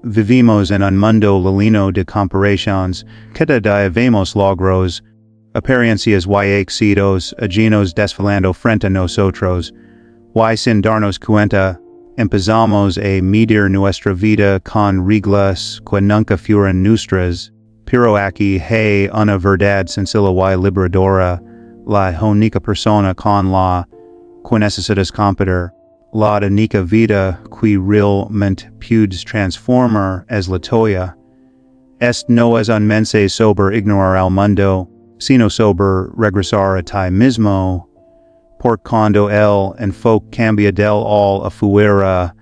vivimos en un mundo lleno de comparaciones, que debemos logros, apariencias y éxitos, ajenos desfilando frente a nosotros, y sin darnos cuenta, empezamos a medir nuestra vida con reglas que nunca fueron nuestras, pero aquí hay una verdad sencilla y liberadora, la única persona con la que necesitas competir, la única vida que realmente puedes transformar es la tuya. Este no es un mensaje sobre ignorar al mundo, sino sobre regresar a ti mismo, por cuando el enfoque cambia del all afuera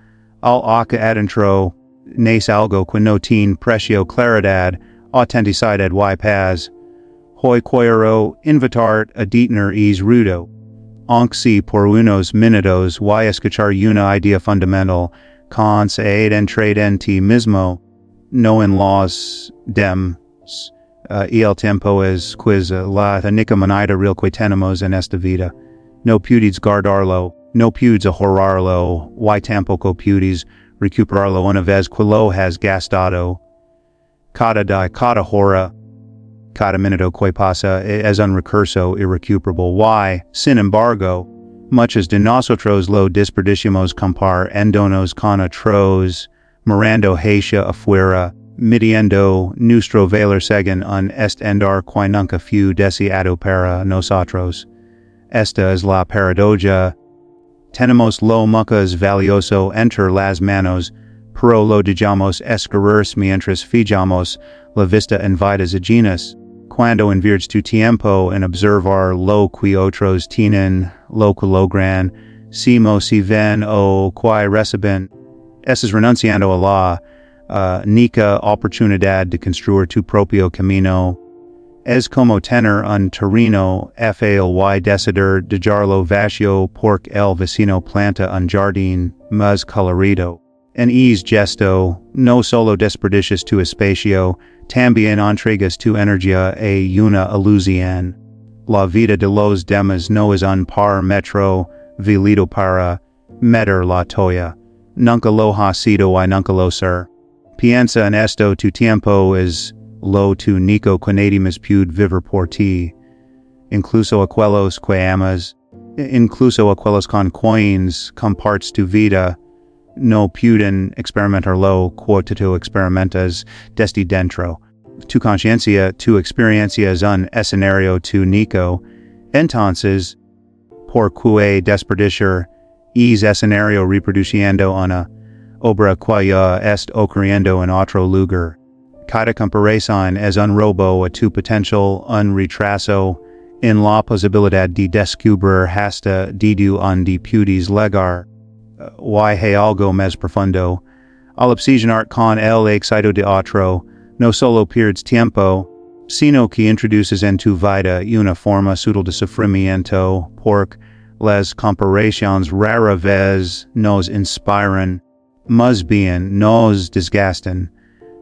al acá adentro, nace algo que no tiene precio, claridad, autenticidad y paz. Hoy quiero invitar a detener rudo, aunque sea por unos minutos y escuchar una idea fundamental, concentrate en ti mismo, no en los demás. Y el tiempo es quiz la única manera real que tenemos en esta vida. No puedes guardarlo, no puedes ahorrarlo, y tampoco puedes recuperarlo una vez que lo has gastado. Cada día, cada hora, cada minuto que pasa es un recurso irrecuperable. Y, sin embargo, muchos de nosotros lo desperdiciamos comparándonos con otros, mirando hacia afuera, midiendo nuestro valor según un estándar que nunca fue deseado para nosotros. Esta es la paradoja. Tenemos lo más valioso entre las manos, pero lo dejamos escurrir mientras fijamos la vista en vidas ajenas. Cuando inviertes tu tiempo en observar lo que otros tienen, lo que logran, si ven o que reciben, estás renunciando a la única oportunidad de construir tu propio camino. Es como tener un terreno fácil y decidir dejarlo vacío porque el vecino planta un jardín más colorido. En gesto, no solo desperdicias tu espacio, también entregas tu energía a una ilusión. La vida de los demás no es un parámetro válido para medir la tuya. Nunca lo ha sido y nunca lo será. Piensa en esto, tu tiempo es lo tu único que nadie más puede vivir por ti. Incluso aquellos que amas, incluso aquellos con quienes compartes tu vida, no pueden experimentar lo que tú experimentas desde dentro. Tu conciencia, tu experiencia es un escenario tu único. Entonces, ¿por qué desperdiciar ese escenario reproduciendo una obra que ya está ocurriendo en otro lugar? Cada comparación es un robo a tu potencial, un retraso en la posibilidad de descubrir hasta donde puedes llegar. Y hay algo más profundo. Al obsesionar con el éxito de otro, no solo pierdes tiempo, sino que introduces en tu vida una forma sutil de sufrimiento, porque las comparaciones rara vez nos inspiran, más bien nos desgastan.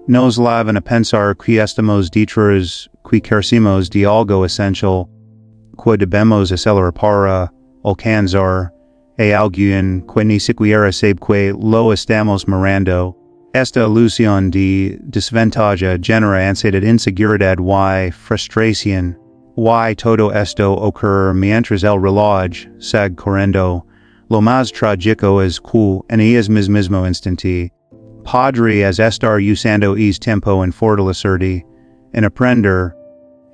Nos llevan a pensar que estamos detrás, que carecemos de algo esencial, que debemos acelerar para alcanzar a alguien que ni siquiera sabe que lo estamos mirando. Esta ilusión de desventaja genera ansiedad, inseguridad y frustración. Y todo esto ocurre mientras el reloj sigue corriendo. Lo más trágico es que en ese mismo instante, podrías estar usando ese tiempo en fortalecerte, en aprender,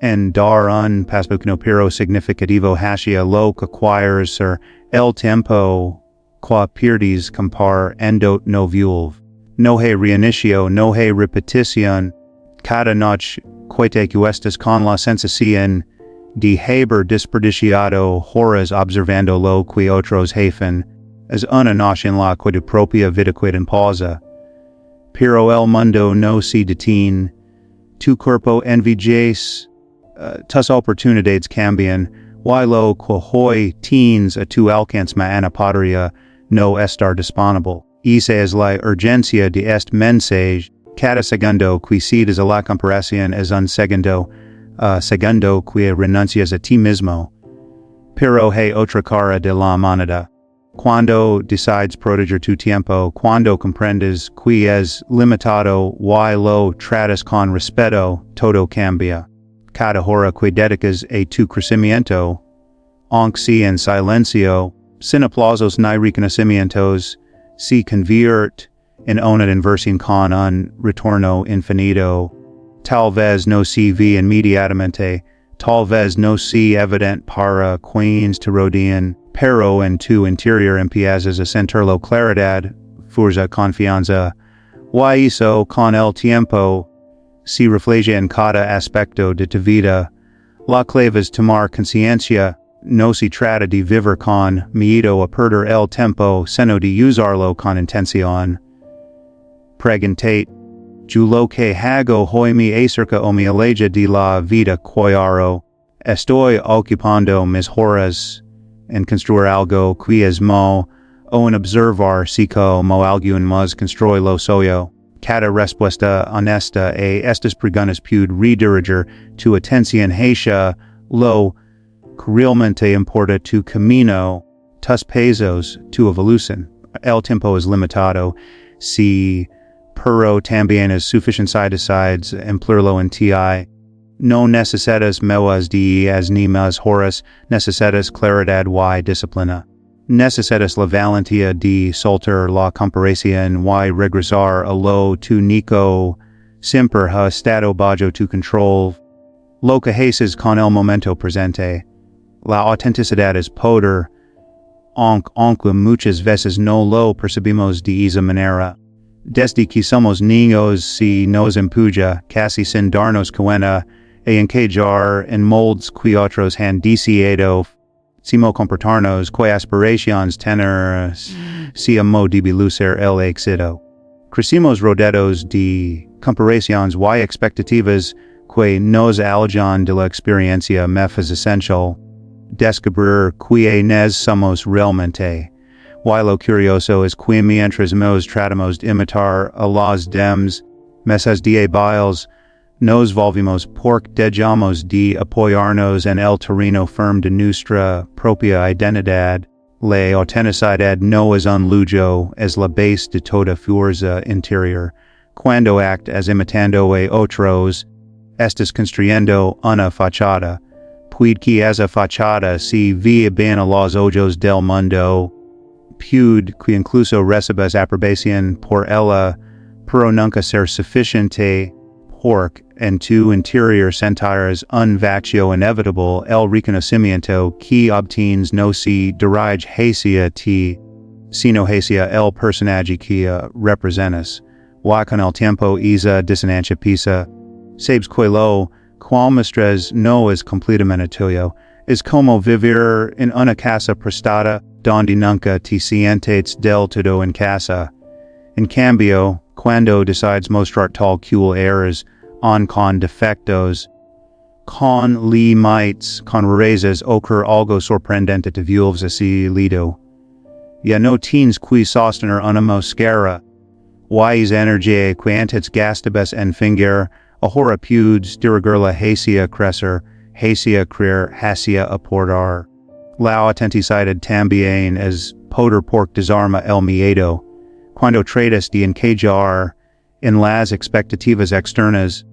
en dar un paso pequeño pero significativo hacia lo que quieres ser. El tiempo que pierdes comparando no vuelve. No hay reinicio, no hay repetición. Cada noche que te acuestas con la sensación de haber desperdiciado horas observando lo que otros hacen, es una noche en la que tu propia vida queda en pausa. Pero el mundo no se detiene. Tu cuerpo envejece, tus oportunidades cambian, y lo que hoy tienes a tu alcance mañana podría no estar disponible. Esa es la urgencia de este mensaje. Cada segundo que cedes a la comparación es un segundo que renuncias a ti mismo. Pero hay otra cara de la moneda. Cuando decides proteger tu tiempo, cuando comprendes que es limitado, y lo tratas con respeto, todo cambia. Cada hora que dedicas a tu crecimiento, aunque sea en silencio, sin aplausos ni reconocimientos, se convierte en una inversión con un retorno infinito. Tal vez no se ve inmediatamente, tal vez no sea evidente para quienes te rodean, pero en tu interior empiezas a sentirlo claridad, fuerza, confianza. Y eso, con el tiempo, se refleja en cada aspecto de tu vida. La clave es tomar conciencia. No se trata de vivir con miedo a perder el tiempo, sino de usarlo con intención. Preguntate, yo lo que hago hoy me acerca o me aleja de la vida que aro. Estoy ocupando mis horas en construir algo que es mo, o en observar si como alguien más construye lo suyo. Cada respuesta honesta a estas preguntas puede redirigir tu atención hacia lo que realmente importa tu camino, tus pasos, tu evolución. El tiempo es limitado, si pero también es suficiente decides emplearlo en ti. No necesitas más días ni más horas, necesitas claridad y disciplina. Necesitas la valentía de soltar la comparación y regresar a lo tu nico, siempre ha estado bajo tu control. Lo que haces con el momento presente. La autenticidad es poder, aunque muchas veces no lo percibimos de esa manera. Desde que somos niños se nos empuja, casi sin darnos cuenta, a encajar en moldes que otros han deseado, simo comportarnos que aspiraciones tener, si amo de lucir el éxito. Crecimos rodeados de comparaciones y expectativas que nos alejan de la experiencia más esencial. Descubrir quiénes somos realmente. Y lo curioso es que mientras nos tratamos de imitar a los demás, mesas de bailes, nos volvimos porque dejamos de apoyarnos en el terreno firme de nuestra propia identidad. La autenticidad no es un lujo, es la base de toda fuerza interior. Cuando actas imitando a otros, estás construyendo una fachada. Puede que esa fachada se vea bien a los ojos del mundo, puede que incluso recibas aprobación por ella, pero nunca ser suficiente porque en tu interior sentirás un vacío inevitable. El reconocimiento que obtienes no se dirige hacia ti, sino hacia el personaje que representas. Y con el tiempo esa disonancia pisa. Sabes que lo cual muestras no es completamente tuyo. Es como vivir en una casa prestada, donde nunca te sientes del todo en casa. En cambio, cuando decides mostrar tal cual eres, con defectos, con limites, con rarezas, ocurre algo sorprendente te vuelves así lido. Ya no tienes que sostener una máscara. Y es energía que antes gastabas en fingir, ahora puedes dirigirla hacia crecer, hacia creer, hacia aportar. La autenticidad también es poder porque desarma el miedo. Cuando tratas de encajar en las expectativas externas,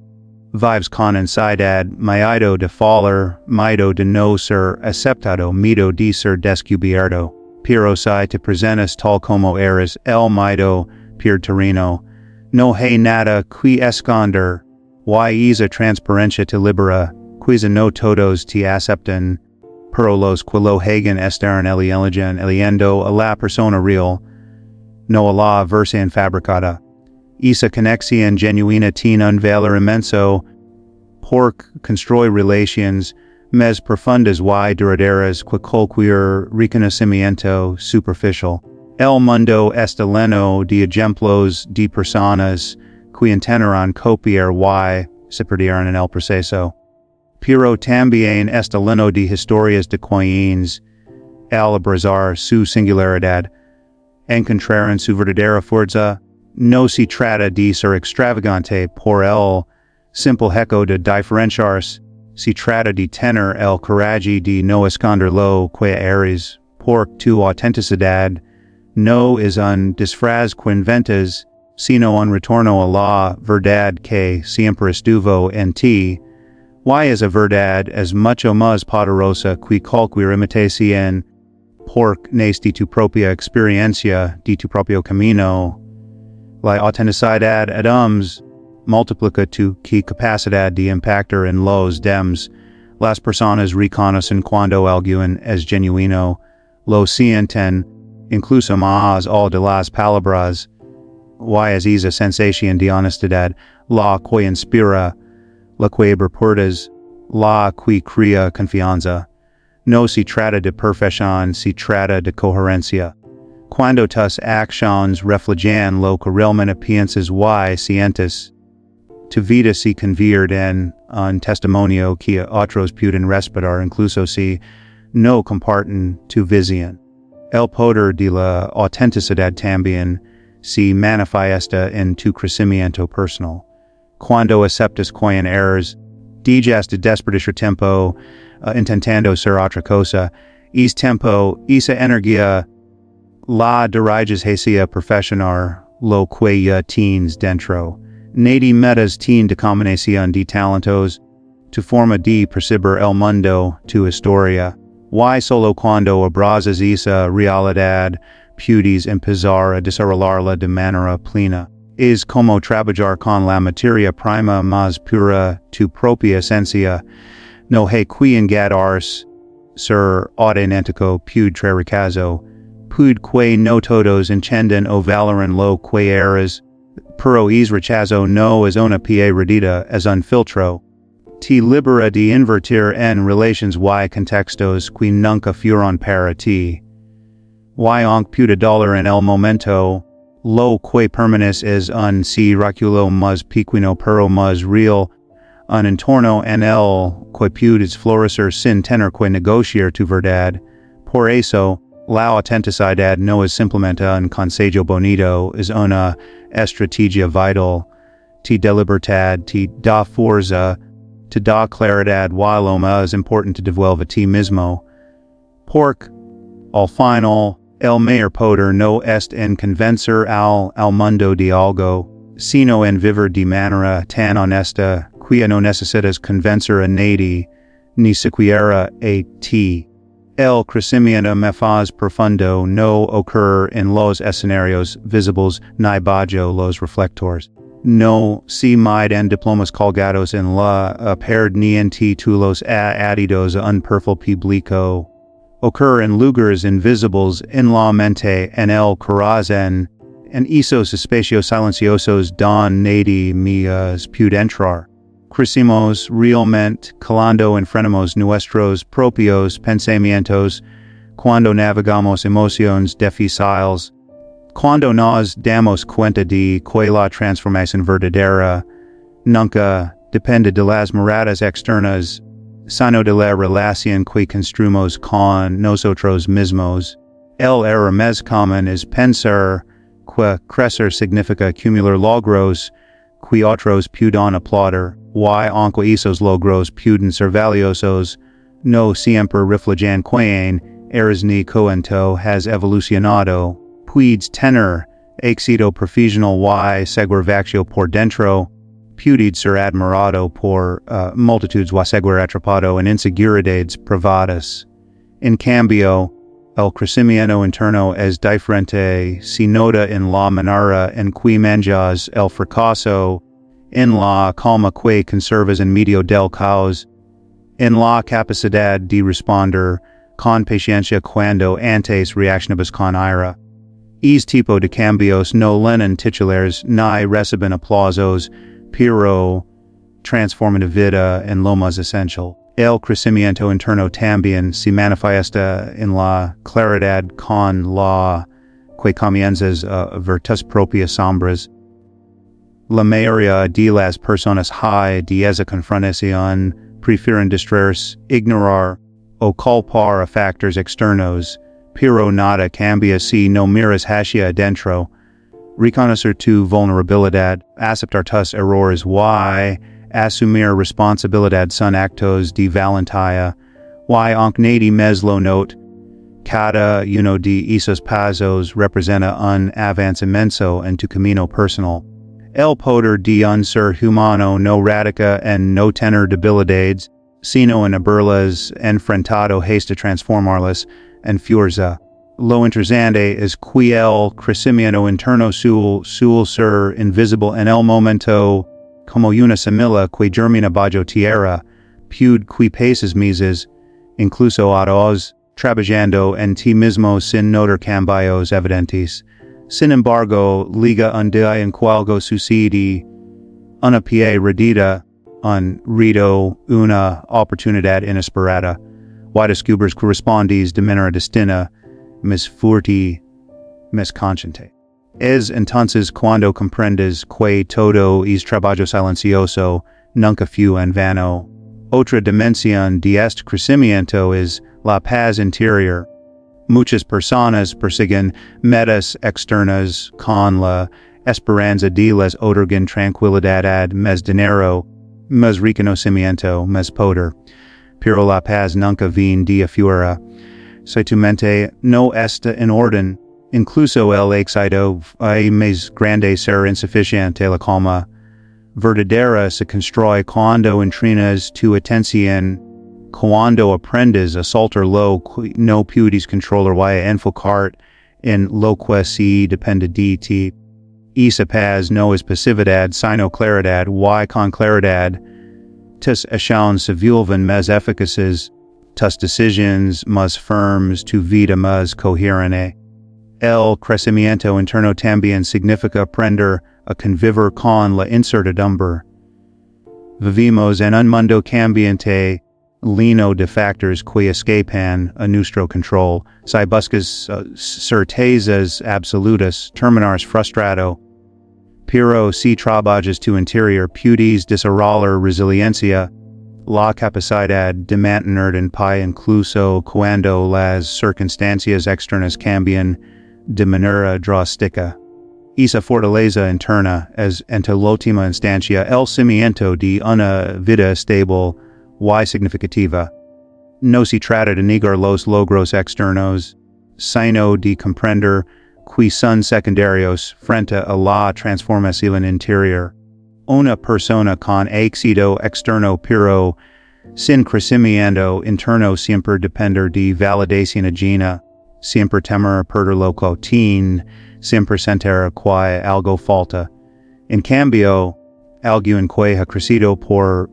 vives con ansiedad, miedo de fallar, miedo de no ser aceptado, miedo de ser descubierto. Pero si te presentas tal como eres, el miedo pierde terreno. No hay nada que esconder. Y esa transparencia te libera, quizá no todos te aceptan, pero los que lo hagan estarán eligiendo a la persona real, no a la versión fabricada. Esa conexión genuina tiene un valor inmenso, porque construye relaciones más profundas y duraderas que cualquier reconocimiento superficial. El mundo está lleno de ejemplos de personas que intentarán copiar y se perdieron en el proceso. Pero también está lleno de historias de quienes, al abrazar su singularidad, encontraron su verdadera fuerza. No se trata de ser extravagante por el simple hecho de diferenciarse, se trata de tener el coraje de no esconder lo que eres, Pork tu autenticidad, no es un disfraz que inventas, sino un retorno a la verdad que siempre estuvo en ti. Y es a verdad es mucho más poderosa que cualquier imitación. Pork nace de tu propia experiencia, de tu propio camino. La autenticidad adams multiplica tu capacidad de impactar en los demás. Las personas reconocen cuando alguien es genuino, lo sienten, incluso más all de las palabras. Y es esa sensación de honestidad, la que inspira, la que abre puertas, la que crea confianza. No se trata de perfección, se trata de coherencia. Cuando tus acciones reflejan lo que realmente piensas y sientes, tu vida se convierte en un testimonio que otros pueden respetar incluso si no comparten tu visión. El poder de la autenticidad también se manifiesta en tu crecimiento personal. Cuando aceptas que en errores, dejas de desperdiciar tiempo intentando ser otra cosa, es tiempo, esa energía, la diriges hacia perfeccionar lo que ya tienes dentro. Nadie metas tiene de combinación de talentos, tu forma de percibir el mundo, tu historia. Y solo cuando abrazas esa realidad, puedes empezar a desarrollarla de manera plena. Es como trabajar con la materia prima más pura, tu propia esencia. No hay que engadarse, ser auténtico puede ricazo, puede que no todos entiendan o valoren lo que eres, pero es rechazo no es una piedradita, es un filtro. Te libera de invertir en relations y contextos que nunca fueron para ti. Y aunque puede doler en el momento, lo que permanece es un círculo más pequeño pero más real, un entorno en el que puedes florecer sin tener que negociar tu verdad. Por eso, la autenticidad no es simplemente un consejo bonito, es una estrategia vital. Te da libertad, te da fuerza, te da claridad y lo más importante te devuelve a ti mismo. Porque, al final, el mayor poder no es en convencer al mundo de algo, sino en vivir de manera tan honesta que no necesitas convencer a nadie, ni siquiera a ti. El crecimiento más profundo no ocurre en los escenarios visibles ni bajo los reflectores. No se mide en diplomas colgados en la pared ni en títulos adidos a un perfil público. Ocurre en lugares invisibles en la mente en el corazón, en esos espacios silenciosos don nadie más puede entrar. Crecimos realmente cuando enfrentamos nuestros propios pensamientos, cuando navegamos emociones difíciles, cuando nos damos cuenta de que la transformación verdadera nunca depende de las miradas externas, sino de la relación que construimos con nosotros mismos. El error más común es pensar que crecer significa acumular logros que otros pueden aplaudir. Y aunque esos logros pueden ser valiosos, no siempre reflejan que eres ni cuanto has evolucionado. Puedes tener éxito profesional y satisfacción por dentro, puedes ser admirado por multitudes y seguir atrapado en inseguridades privadas. En cambio, el crecimiento interno es diferente, se nota en la manera en que manejas el fracaso, en la calma que conservas en medio del caos, en la capacidad de responder con paciencia cuando antes reaccionabas con ira. Es tipo de cambios no llenan titulares ni reciben aplausos, pero transforman la vida en lo más esencial. El crecimiento interno también se manifiesta en la claridad con la que comienzas a ver tus propias sombras. La mayoría de las personas high de esa confrontación prefieren distraerse, ignorar o culpar a factores externos, pero nada cambia si no miras hacia adentro. Reconocer tu vulnerabilidad, aceptar tus errores y asumir responsabilidad son actos de valentía, y aunque nadie más lo note, Cada uno de esos pasos representa un avance inmenso en tu camino personal. El poder de un ser humano no radica en no tener debilidades, sino en haberlas enfrentado hasta transformarlas en fuerza. Lo interesante es que el crecimiento interno suele ser invisible en el momento, como una semilla que germina bajo tierra, puede que pases meses, incluso años, trabajando en ti mismo sin notar cambios evidentes. Sin embargo, liga un día en que algo sucede, una perdida, un reto, una oportunidad inesperada, y descubres que respondes de manera distinta, más fuerte, más consciente. Es entonces cuando comprendes que todo es trabajo silencioso, nunca fue en vano. Otra dimensión de este crecimiento es la paz interior. Muchas personas persiguen metas externas con la esperanza de les otorgan tranquilidad, más dinero, más reconocimiento, más poder. Pero la paz nunca viene de afuera. Si tu mente no está en orden, incluso el éxito más grande será insuficiente. La calma verdadera se construye cuando entrenas tu atención, cuando aprendes a soltar lo que no puedes controlar y a enfocar en lo que sí depende de ti. Esa paz no es pasividad, sino claridad, y con claridad, tus acciones se vuelven más eficaces, tus decisiones más firmes, tu vida más coherente. El crecimiento interno también significa aprender a convivir con la incertidumbre. Vivimos en un mundo cambiante, lleno de factores que escapan a nuestro control. Si buscas certezas absolutas, terminarás frustrado. Pero si trabajas tu interior, puedes desarrollar resiliencia, la capacidad de mantener en paz incluso cuando las circunstancias externas cambian de manera drástica. Esa fortaleza interna es, en última instancia, el cimiento de una vida estable y significativa. No se trata de negar los logros externos, sino de comprender que son secundarios frente a la transformación interior. Una persona con éxito externo pero sin crecimiento interno siempre depende de validación ajena, siempre temer perder lo que tiene, siempre sentir que algo falta. En cambio, alguien que ha crecido por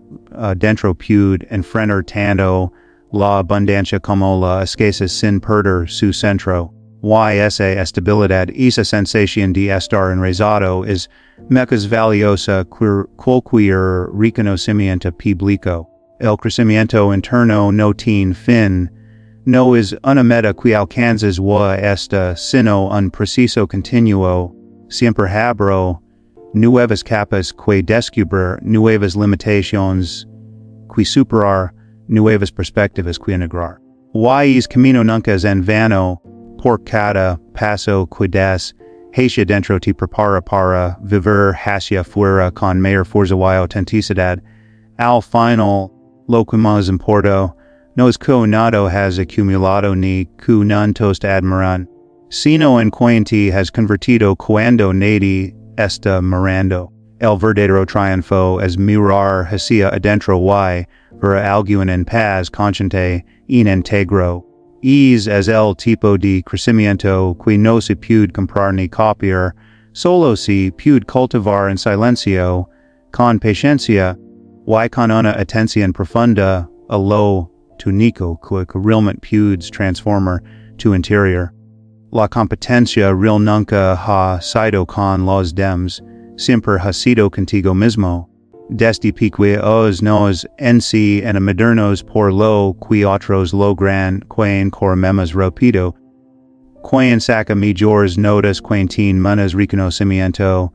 dentro puede enfrentar tanto la abundancia como la escasez sin perder su centro. Y esa estabilidad, esa sensación de estar enraizado es más valiosa que cualquier reconocimiento público. El crecimiento interno no tiene fin, no es una meta que alcanzas o esta, sino un proceso continuo. Siempre habrá nuevas capas que descubrir, nuevas limitaciones que superar, nuevas perspectivas que integrar. Y es camino nunca es en vano, por cada paso que das, hacia dentro te prepara para vivir hacia fuera con mayor fuerza y autenticidad. Al final, lo que más importa, no es que nada has acumulado ni que non tost admiran, sino en cuanto has convertido cuando nadie está mirando. El verdadero triunfo es mirar hacia adentro y ver a alguien en paz consciente y íntegro. Es el tipo de crecimiento que no se puede comprar ni copiar, solo se puede cultivar en silencio, con paciencia, y con una atención profunda a lo único que realmente puedes transformar tu interior. La competencia real nunca ha sido con los demás, siempre ha sido contigo mismo. Desde pequeños nos en modernos por lo que otros logran que corremos rápido. Quen saca mayores notas quen tiene menos reconocimiento.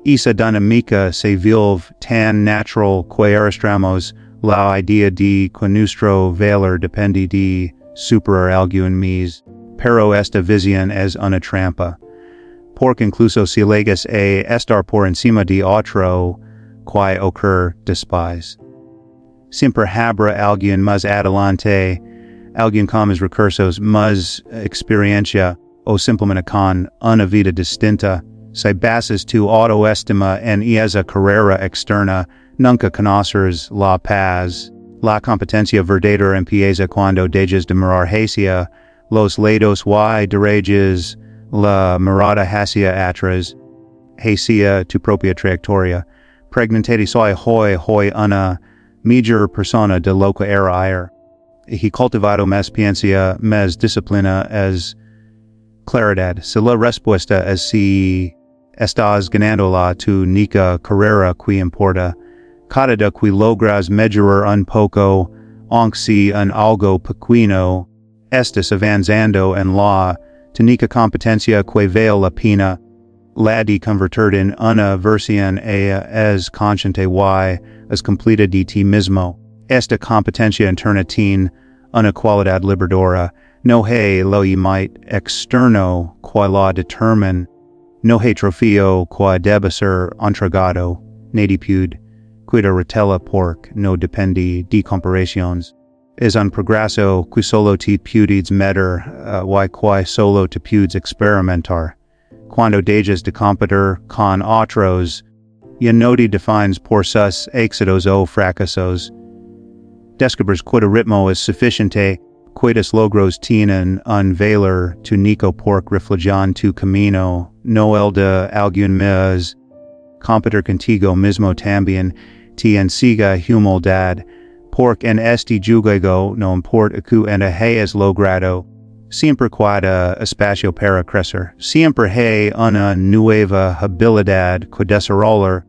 Esa dinámica se vuelve tan natural que arrastramos la idea de que nuestro valor depende de superar alguien más. Pero esta visión es una trampa. Porque incluso si llegas a estar por encima de otro, que ocurre después. Siempre habrá alguien más adelante, alguien comes recursos más experiencia o simplemente con una vida distinta. Si basas tu autoestima en esa carrera externa, nunca conoces la paz. La competencia verdadera empieza cuando dejas de mirar hacia los lados y diriges la mirada hacia atrás, hacia tu propia trayectoria. Pregnante soy hoy una mejor persona de lo que era ayer. He cultivado más paciencia, más disciplina, es claridad. Si la respuesta es si estás ganándola tu única carrera que importa, cada día que logras mejorar un poco, aunque sea en algo pequeño, estás avanzando en la única competencia que vale la pena. La de convertir en una versión es consciente y es completa de ti mismo. Esta competencia interna tiene una cualidad liberadora. No hay lo might externo que la determine. No hay trofeo que debe ser entregado. Nadie puede cuida retela porque no depende de comparaciones. Es un progreso que solo te puedes medir y que solo te puedes experimentar. Cuando dejas de competir con otros, ya no te defines por sus éxitos o fracasos. Descubres que el ritmo es suficiente, cuidos logros tienen un valor único porque reflejan tu camino, no el de alguien más. Competir contigo mismo también te enseña humildad, porque en este juego no importa que hayas logrado. Siempre queda espacio para crecer. Siempre hay una nueva habilidad que desarrollar,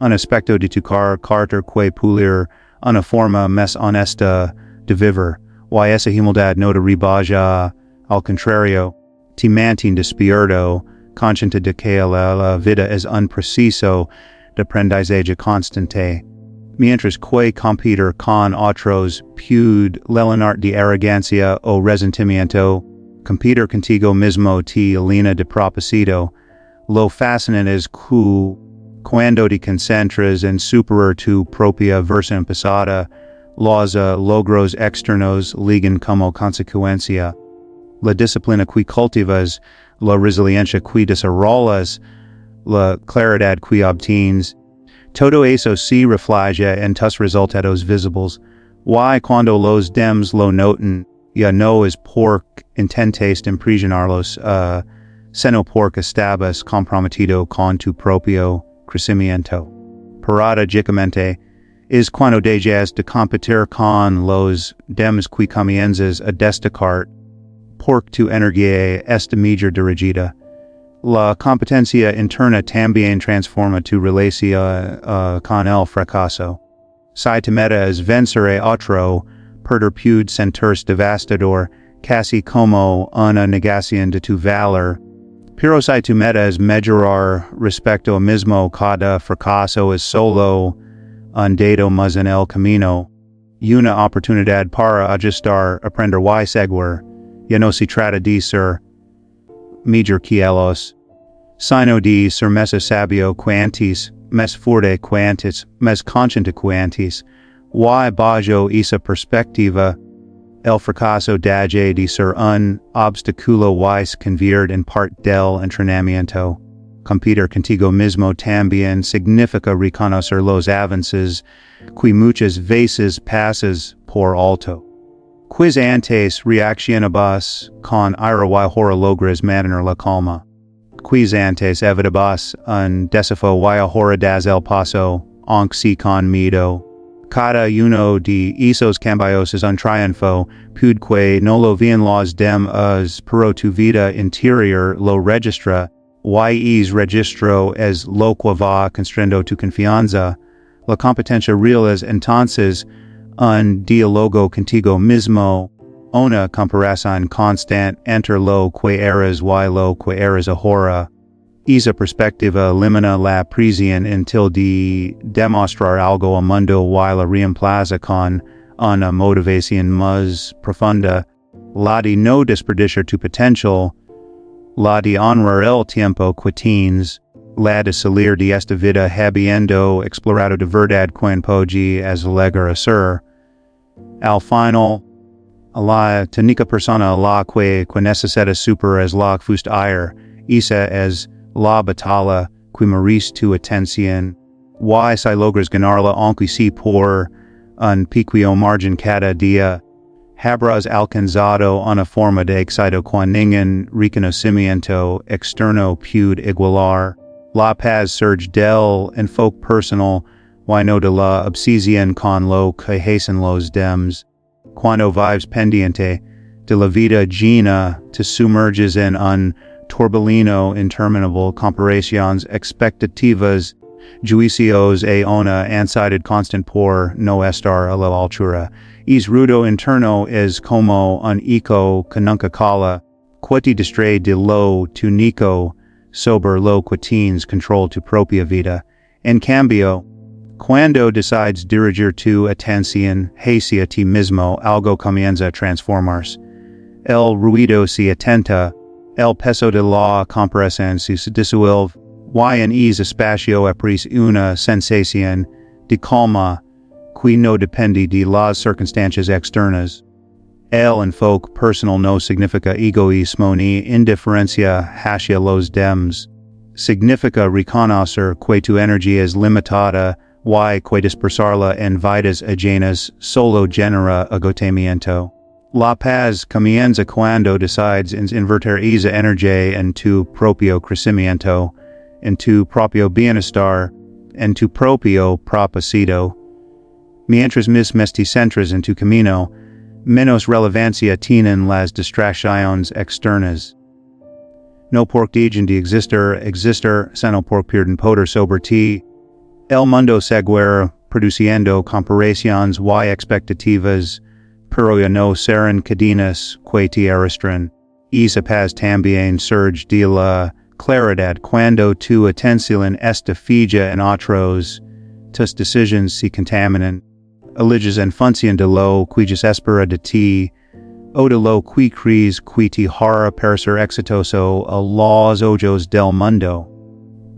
un aspecto de tu carácter que pulir, una forma más honesta de vivir. Y esa humildad no te rebaja, al contrario, te mantiene despierto, consciente de que la vida es un proceso de aprendizaje constante. Mientras que competir con otros puede llenar de arrogancia o resentimiento, competir contigo mismo te llena de propósito. Lo fascinante es que cuando te concentras en superar tu propia versión pasada, los logros externos llegan como consecuencia. La disciplina que cultivas, la resiliencia que desarrollas, la claridad que obtienes, todo eso se refleja en tus resultados visibles. Y cuando los demás lo notan, ya no es porque intentes impresionarlos, sino porque estabas comprometido con tu propio crecimiento. Paradójicamente, es cuando dejas de competir con los demás que comienzas a destacar, porque tu energía está mejor dirigida. La competencia interna también transforma tu relación con el fracaso. Si tu meta es vencer a otro, perder puede sentirse devastador, casi como una negación de tu valor. Pero si tu meta es mejorar respecto a mismo, cada fracaso es solo un dedo más en el camino. Una oportunidad para ajustar, aprender y seguir. Ya no se trata de ser mejor que ellos, sino de ser más sabio que antes, más fuerte que antes, más consciente que antes. Y bajo esa perspectiva, el fracaso deja de ser un obstáculo y se convierte en parte del entrenamiento. Competir contigo mismo también significa reconocer los avances que muchas veces pasas por alto. Quiz antes reaccionabas con ira y ahora logras mantener la calma. Quiz antes evitabas un desafío y ahora das el paso, aunque sea con miedo. Cada uno de esos cambios es un triunfo, puede que no lo vean los demás, pero tu vida interior lo registra, y ese registro es lo que va construyendo tu confianza. La competencia real es entonces un diálogo contigo mismo, una comparación constante entre lo que eres y lo que eres ahora. Esa perspectiva elimina la presión inútil de demostrar algo al mundo y la reemplaza con una motivación más profunda, la de no desperdiciar tu potencial, la de honrar el tiempo que tienes, la de salir de esta vida habiendo explorado de verdad quien puede es llegar a ser. Al final, la técnica persona la que necesita super es la fust ayer, isa es la batalla que merece tu atención. Y si logras ganarla aunque sea por un pequeño margen cada día, habrás alcanzado una forma de éxito que ningún reconocimiento externo puede igualar. La paz surge del enfoque personal, y no de la obsesión con lo que hacen los demás. Cuando vives pendiente de la vida llena, te sumerges en un torbellino interminable, comparaciones, expectativas, juicios e una ansiedad constante por no estar a la altura. Es ruido interno es como un eco que nunca cala, que te distrae de lo único sobre lo que tienes control tu propia vida. En cambio, cuando decides dirigir tu atención hacia ti mismo, algo comienza a transformarse. El ruido se atenta, el peso de la comparación se disuelve, y en ese espacio aparece una sensación de calma que no depende de las circunstancias externas. El enfoque personal no significa egoísmo ni indiferencia hacia los demás. Significa reconocer que tu energía es limitada y que dispersarla en vidas ajenas solo genera agotamiento. La paz comienza cuando decides invertir esa energía en tu propio crecimiento, en tu propio bienestar, en tu propio propósito. Mientras más te centras en tu camino, menos relevancia tienen las distracciones externas. No por dejen de existir, sino por pierden poder sobre ti. El mundo seguirá produciendo comparaciones y expectativas, pero ya no serán cadenas que te arrastran. Esa paz también surge de la claridad cuando tu atención está fija en otros, tus decisiones se contaminan. Eliges en función de lo que espera de ti, o de lo que crees que te hará parecer exitoso a los ojos del mundo.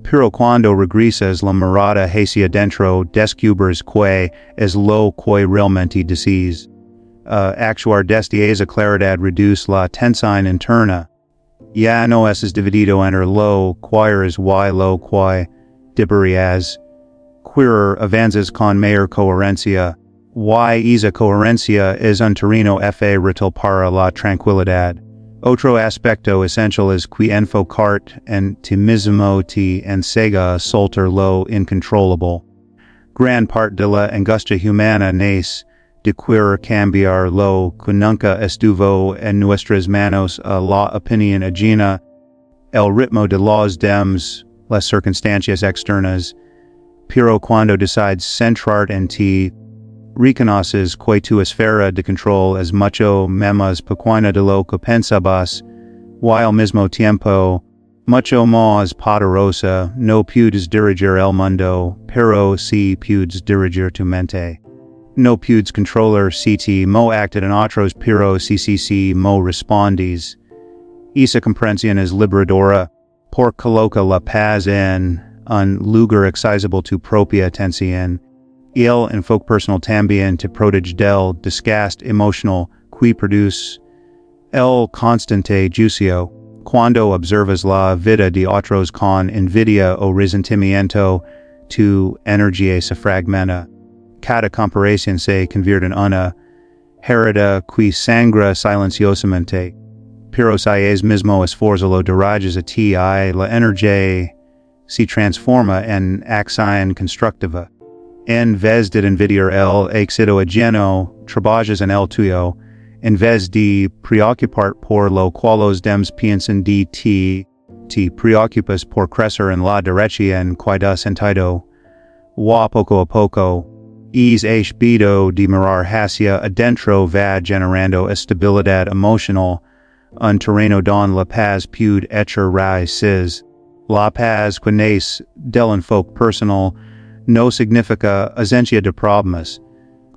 Pero cuando regresas la mirada hacia dentro, descubres que es lo que realmente deseas. Actuar desde esa claridad reduce la tensión interna. Ya no es dividido entre lo que eres y lo que deberías. Querer avanzas con mayor coherencia, y esa coherencia es un terreno vital para la tranquilidad. Otro aspecto esencial es que enfocarte en ti mismo te enseña a soltar lo incontrolable. Gran parte de la angustia humana nace de querer cambiar lo que nunca estuvo en nuestras manos a la opinión ajena, el ritmo de los demás, las circunstancias externas. Pero cuando decides centrarte en ti, reconoces que tu esfera de control es mucho más pequeña de lo que pensabas, y al mismo tiempo, mucho más poderosa. No puedes dirigir el mundo, pero sí puedes dirigir tu mente. No puedes controlar si te mo acted en otros, pero si mo respondes. Esa comprensión es liberadora, porque coloca la paz en un lugar accesible tu propia atención. El enfoque personal también te protege del desgaste emocional que produce el constante juicio. Cuando observas la vida de otros con envidia o resentimiento, tu energía se fragmenta. Cada comparación se convierte en una herida que sangra silenciosamente. Pero si es mismo esfuerzo lo diriges a ti, la energía se transforma en acción constructiva. En vez de envidiar el éxito ajeno, trabajas en el tuyo. En vez de preocuparte por lo cual los demás piensan de ti, te preocupas por crecer en la dirección que da sentido. Y poco a poco, es hábito de mirar hacia adentro va generando estabilidad emocional, un terreno donde la paz puede echar raíces. La paz que nace del enfoque personal no significa ausencia de problemas.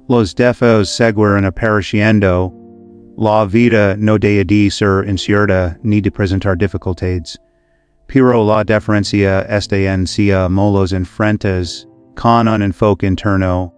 Los defectos seguirán apareciendo. La vida no deja de ser incierta ni de presentar dificultades. Pero la diferencia está en si los enfrentas con un enfoque interno.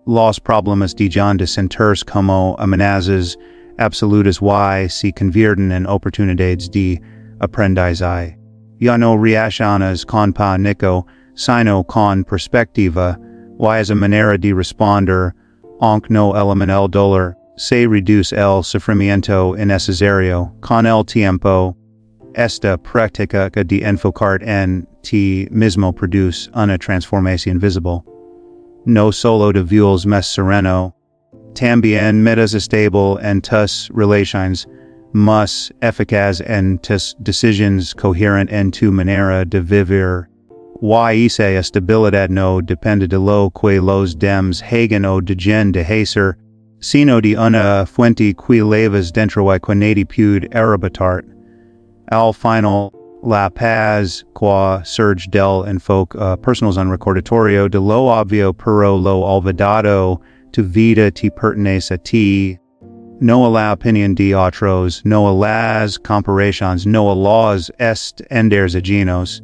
Los problemas dejan de sentirse como amenazas absolutas y si convierten en oportunidades de aprendizaje. Ya no reaccionas con pánico, sino con perspectiva, y es a manera de responder, aunque no elimina el dolor, se reduce el sufrimiento innecesario, con el tiempo. Esta práctica de enfocar en ti mismo produce una transformación visible. No solo te vuelves más sereno, también metas estable en tus relaciones, más eficaz en tus decisiones, coherente en tu manera de vivir. Y esa estabilidad no depende de lo que los demás hagan o dejen de hacer, sino de una fuente que llevas dentro y que nadie puede arrebatar. Al final, la paz que surge del enfoque personal es un recordatorio de lo obvio pero lo olvidado. Tu vida te pertenece a ti, no a la opinión de otros, no a las comparaciones, no a los estándares ajenos.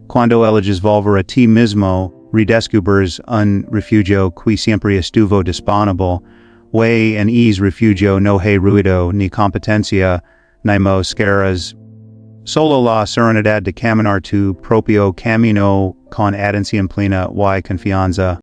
Cuando eliges volver a ti mismo, redescubres un refugio que siempre estuvo disponible, y en ese refugio no hay ruido ni competencia, ni mosqueras. Solo la serenidad de caminar tu propio camino con atención plena y confianza.